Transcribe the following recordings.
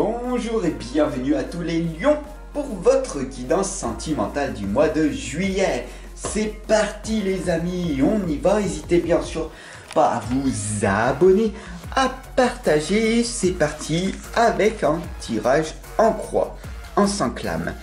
Bonjour et bienvenue à tous les lions pour votre guidance sentimentale du mois de juillet. C'est parti les amis, on y va. N'hésitez bien sûr pas à vous abonner, à partager. C'est parti avec un tirage en croix, en 5 lames.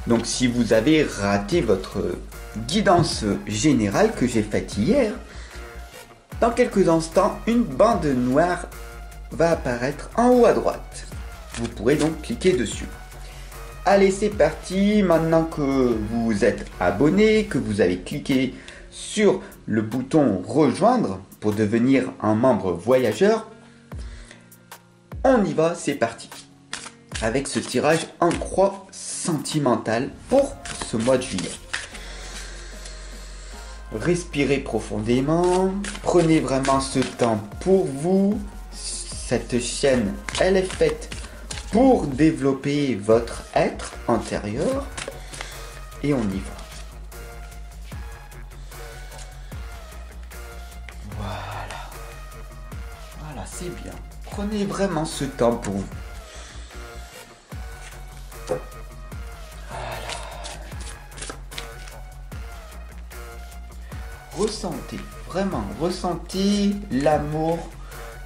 Donc si vous avez raté votre guidance générale que j'ai faite hier, dans quelques instants, une bande noire va apparaître en haut à droite. Vous pourrez donc cliquer dessus. Allez, c'est parti. Maintenant que vous êtes abonné, que vous avez cliqué sur le bouton rejoindre pour devenir un membre voyageur, on y va, c'est parti. Avec ce tirage en croix sentimentale pour ce mois de juillet. Respirez profondément, prenez vraiment ce temps pour vous. Cette chaîne, elle est faite pour développer votre être intérieur. Et on y va. Voilà. Voilà, c'est bien. Prenez vraiment ce temps pour vous. Ressentez, vraiment, ressentez l'amour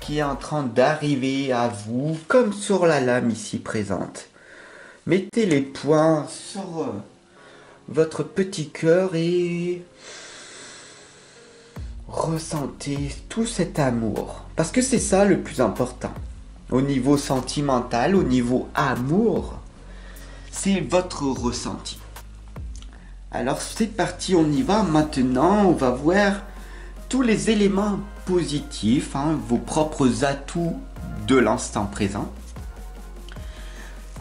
qui est en train d'arriver à vous, comme sur la lame ici présente. Mettez les poings sur votre petit cœur et ressentez tout cet amour. Parce que c'est ça le plus important. Au niveau sentimental, au niveau amour, c'est votre ressenti. Alors c'est parti, on y va. Maintenant, on va voir tous les éléments positifs, vos propres atouts de l'instant présent.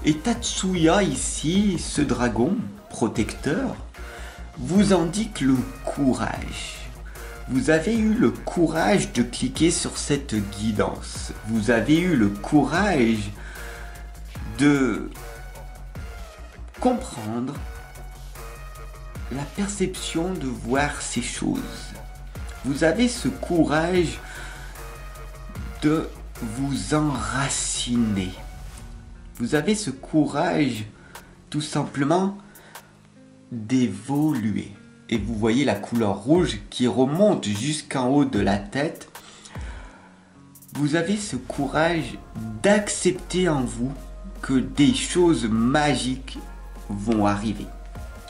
Et Tatsuya ici, ce dragon protecteur, vous indique le courage. Vous avez eu le courage de cliquer sur cette guidance. Vous avez eu le courage de comprendre la perception de voir ces choses. Vous avez ce courage de vous enraciner. Vous avez ce courage tout simplement d'évoluer. Et vous voyez la couleur rouge qui remonte jusqu'en haut de la tête. Vous avez ce courage d'accepter en vous que des choses magiques vont arriver.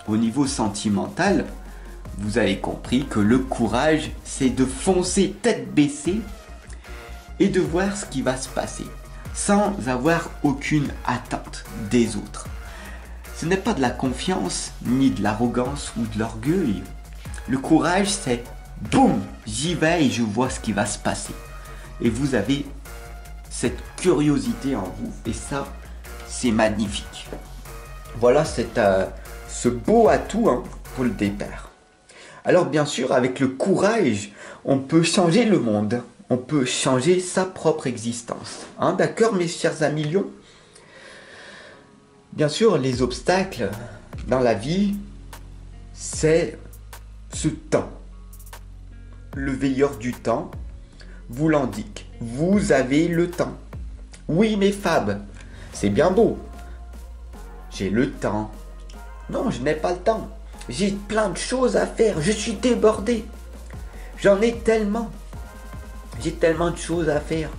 Au niveau sentimental, vous avez compris que le courage, c'est de foncer tête baissée et de voir ce qui va se passer, sans avoir aucune attente des autres. Ce n'est pas de la confiance, ni de l'arrogance ou de l'orgueil. Le courage, c'est boum, j'y vais et je vois ce qui va se passer. Et vous avez cette curiosité en vous, et ça, c'est magnifique. Voilà ce beau atout pour le départ. Alors bien sûr, avec le courage, on peut changer le monde. On peut changer sa propre existence. D'accord, mes chers amis lions? Bien sûr, les obstacles dans la vie, c'est ce temps. Le veilleur du temps vous l'indique. Vous avez le temps. Oui, mais Fab, c'est bien beau. J'ai le temps. Non, je n'ai pas le temps. J'ai plein de choses à faire. Je suis débordé. J'en ai tellement. J'ai tellement de choses à faire.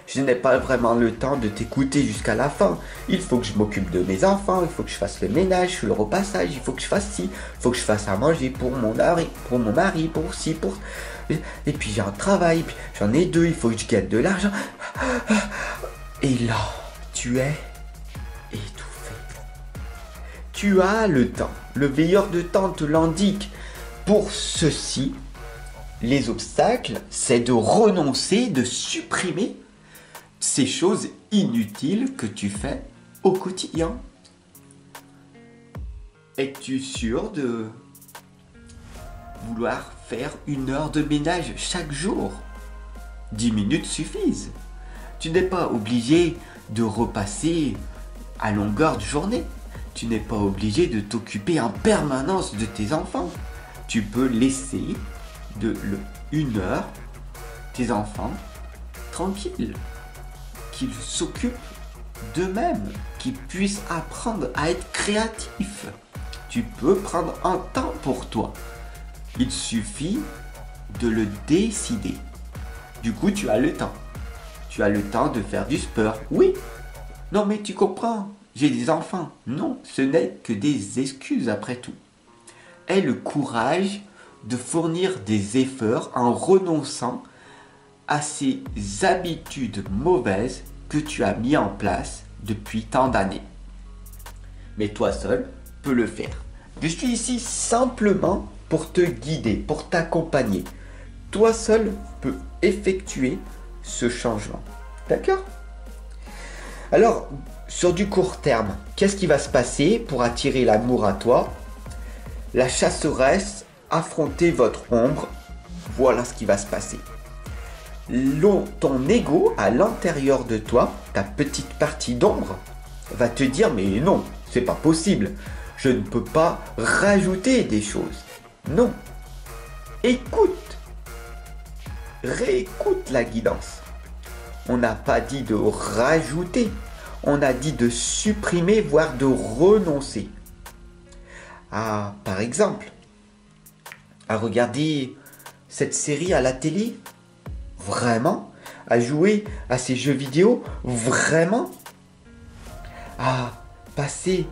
Je n'ai pas vraiment le temps de t'écouter jusqu'à la fin. Il faut que je m'occupe de mes enfants. Il faut que je fasse le ménage, le repassage. Il faut que je fasse ci. Il faut que je fasse à manger pour mon mari, pour ci, pour... Et puis j'ai un travail. Puis j'en ai 2. Il faut que je gagne de l'argent. Et là, tu es étouffé. Tu as le temps. Le veilleur de temps te l'indique. Pour ceci, les obstacles, c'est de renoncer, de supprimer ces choses inutiles que tu fais au quotidien. Es-tu sûr de vouloir faire 1 heure de ménage chaque jour? 10 minutes suffisent. Tu n'es pas obligé de repasser à longueur de journée. Tu n'es pas obligé de t'occuper en permanence de tes enfants. Tu peux laisser 1 heure tes enfants tranquilles, qu'ils s'occupent De même qu'ils puissent apprendre à être créatifs. Tu peux prendre un temps pour toi. Il suffit de le décider. Du coup, tu as le temps. Tu as le temps de faire du sport. Oui. Non, mais tu comprends. J'ai des enfants. Non, ce n'est que des excuses après tout. Aie le courage de fournir des efforts en renonçant à ces habitudes mauvaises que tu as mis en place depuis tant d'années. Mais toi seul peux le faire. Je suis ici simplement pour te guider, pour t'accompagner. Toi seul peux effectuer ce changement. D'accord? Alors, sur du court terme, qu'est-ce qui va se passer pour attirer l'amour à toi? La chasseresse, affronter votre ombre, voilà ce qui va se passer. Ton ego à l'intérieur de toi, ta petite partie d'ombre, va te dire mais non, c'est pas possible. Je ne peux pas rajouter des choses. Non. Écoute. Réécoute la guidance. On n'a pas dit de rajouter. On a dit de supprimer, voire de renoncer. Par exemple, à regarder cette série à la télé. Vraiment? À jouer à ces jeux vidéo? Vraiment? À passer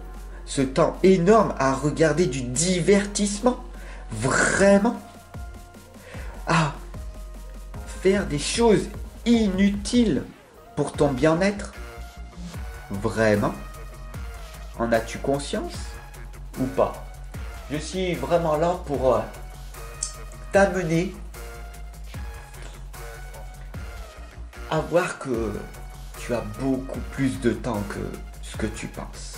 ce temps énorme à regarder du divertissement? Vraiment? À faire des choses inutiles pour ton bien-être? Vraiment? En as-tu conscience ou pas? Je suis vraiment là pour t'amener à voir que tu as beaucoup plus de temps que ce que tu penses.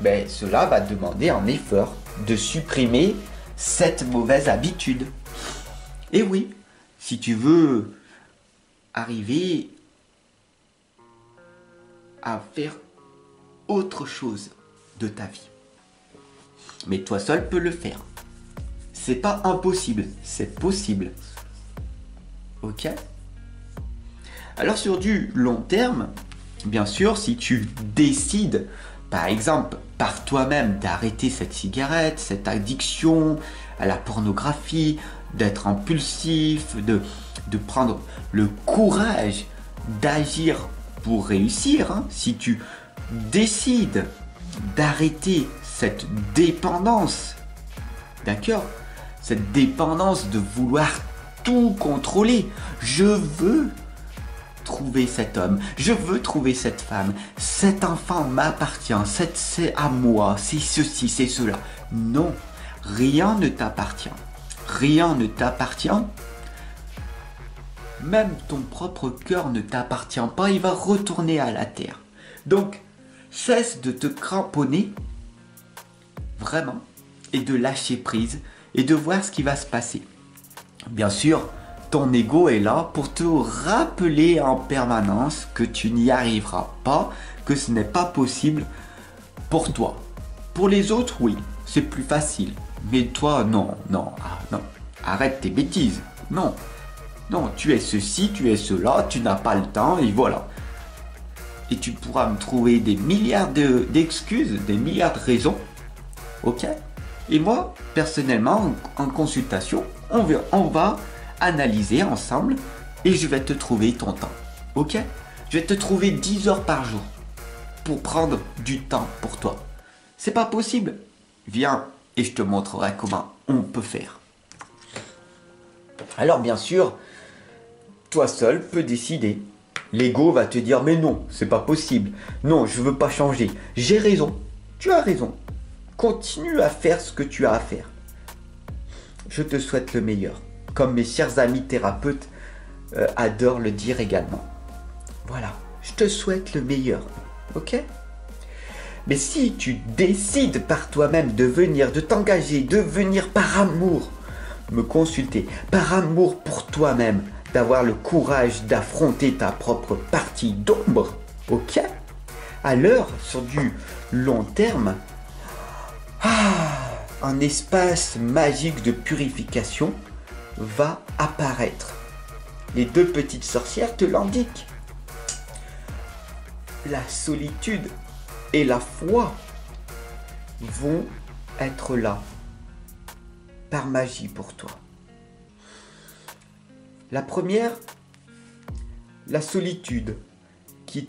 Mais cela va demander un effort de supprimer cette mauvaise habitude. Et oui, si tu veux arriver à faire autre chose de ta vie. Mais toi seul peux le faire. C'est pas impossible, c'est possible. Ok? Alors sur du long terme, bien sûr, si tu décides, par exemple, par toi-même d'arrêter cette cigarette, cette addiction à la pornographie, d'être impulsif, de prendre le courage d'agir pour réussir, hein, si tu décides d'arrêter cette dépendance, d'accord? Cette dépendance de vouloir tout contrôler. Je veux trouver cet homme, je veux trouver cette femme, cet enfant m'appartient, c'est à moi, c'est ceci, c'est cela. Non, rien ne t'appartient. Rien ne t'appartient. Même ton propre cœur ne t'appartient pas, il va retourner à la terre. Donc, cesse de te cramponner, vraiment, et de lâcher prise, et de voir ce qui va se passer. Bien sûr, ton ego est là pour te rappeler en permanence que tu n'y arriveras pas, que ce n'est pas possible pour toi. Pour les autres, oui, c'est plus facile. Mais toi, non, non, non. Arrête tes bêtises. Non, non, tu es ceci, tu es cela, tu n'as pas le temps, et voilà. Et tu pourras me trouver des milliards d'excuses, des milliards de raisons. Ok? Et moi, personnellement, en consultation, on va analyser ensemble et je vais te trouver ton temps. Ok? Je vais te trouver 10 heures par jour pour prendre du temps pour toi. C'est pas possible? Viens et je te montrerai comment on peut faire. Alors bien sûr, toi seul peux décider. L'ego va te dire mais non, c'est pas possible. Non, je veux pas changer. J'ai raison. Tu as raison. Continue à faire ce que tu as à faire. Je te souhaite le meilleur. Comme mes chers amis thérapeutes adorent le dire également. Voilà, je te souhaite le meilleur. Ok? Mais si tu décides par toi-même de venir, de t'engager, de venir par amour me consulter, par amour pour toi-même, d'avoir le courage d'affronter ta propre partie d'ombre, ok? Alors, sur du long terme, un espace magique de purification va apparaître. Les deux petites sorcières te l'indiquent. la solitude et la foi vont être là par magie pour toi. La première, la solitude, qui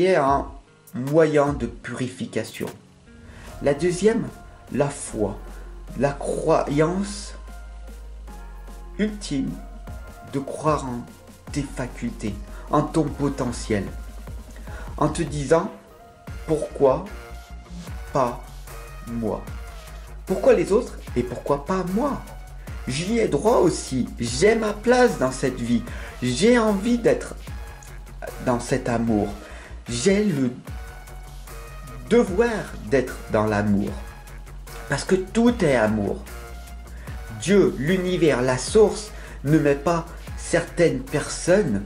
est un moyen de purification. La deuxième, la foi, la croyance ultime de croire en tes facultés, en ton potentiel, en te disant pourquoi pas moi? Pourquoi les autres et pourquoi pas moi? J'y ai droit aussi, j'ai ma place dans cette vie, j'ai envie d'être dans cet amour, j'ai le devoir d'être dans l'amour, parce que tout est amour. Dieu, l'univers, la source ne met pas certaines personnes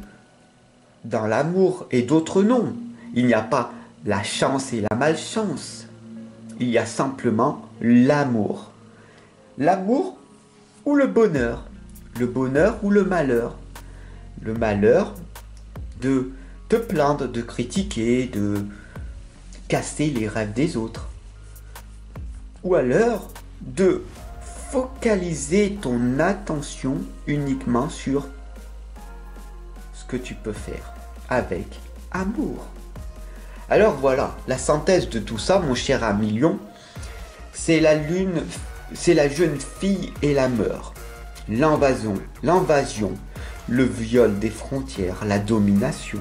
dans l'amour et d'autres non. Il n'y a pas la chance et la malchance. Il y a simplement l'amour. L'amour ou le bonheur ou le malheur. Le malheur de te plaindre, de critiquer, de casser les rêves des autres. Ou alors de focaliser ton attention uniquement sur ce que tu peux faire avec amour. Alors voilà, la synthèse de tout ça, mon cher ami Lion, c'est la lune, c'est la jeune fille et la meurt. L'invasion, le viol des frontières, la domination.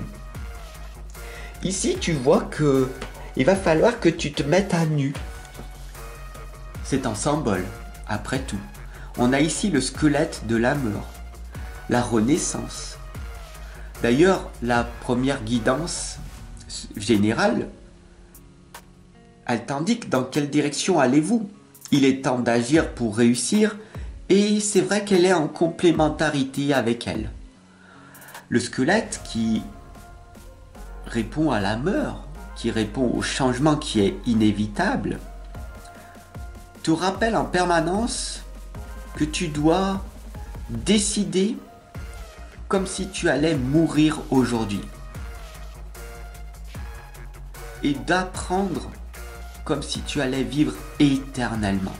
Ici, tu vois que il va falloir que tu te mettes à nu. C'est un symbole, après tout. On a ici le squelette de la mort, la renaissance. D'ailleurs, la première guidance générale, elle t'indique dans quelle direction allez-vous. Il est temps d'agir pour réussir, et c'est vrai qu'elle est en complémentarité avec elle. Le squelette qui répond à la mort, qui répond au changement qui est inévitable, te rappelle en permanence que tu dois décider comme si tu allais mourir aujourd'hui et d'apprendre comme si tu allais vivre éternellement.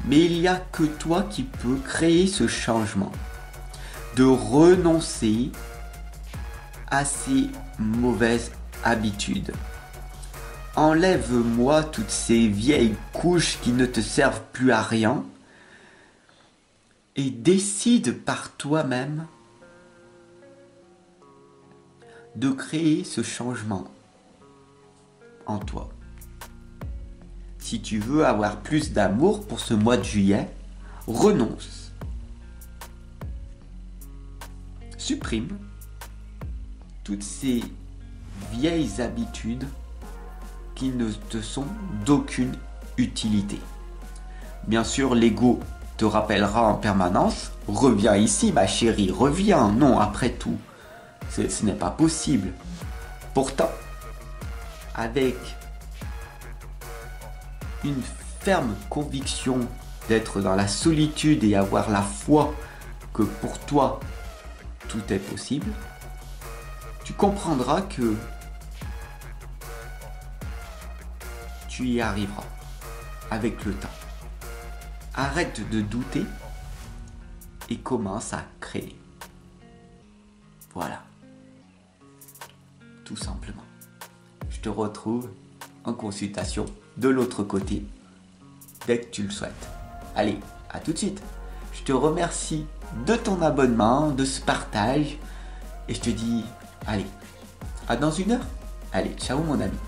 Mais il n'y a que toi qui peux créer ce changement, de renoncer à ces mauvaises habitudes. Enlève-moi toutes ces vieilles couches qui ne te servent plus à rien et décide par toi-même de créer ce changement en toi. Si tu veux avoir plus d'amour pour ce mois de juillet, renonce. Supprime toutes ces vieilles habitudes qui ne te sont d'aucune utilité. Bien sûr, l'ego te rappellera en permanence, reviens ici ma chérie, reviens, non, après tout, ce n'est pas possible. Pourtant, avec une ferme conviction d'être dans la solitude et avoir la foi que pour toi, tout est possible, tu comprendras que tu y arriveras avec le temps. Arrête de douter et commence à créer. Voilà. Tout simplement. Je te retrouve en consultation de l'autre côté dès que tu le souhaites. Allez, à tout de suite. Je te remercie de ton abonnement, de ce partage et je te dis, allez, à dans une heure. Allez, ciao mon ami.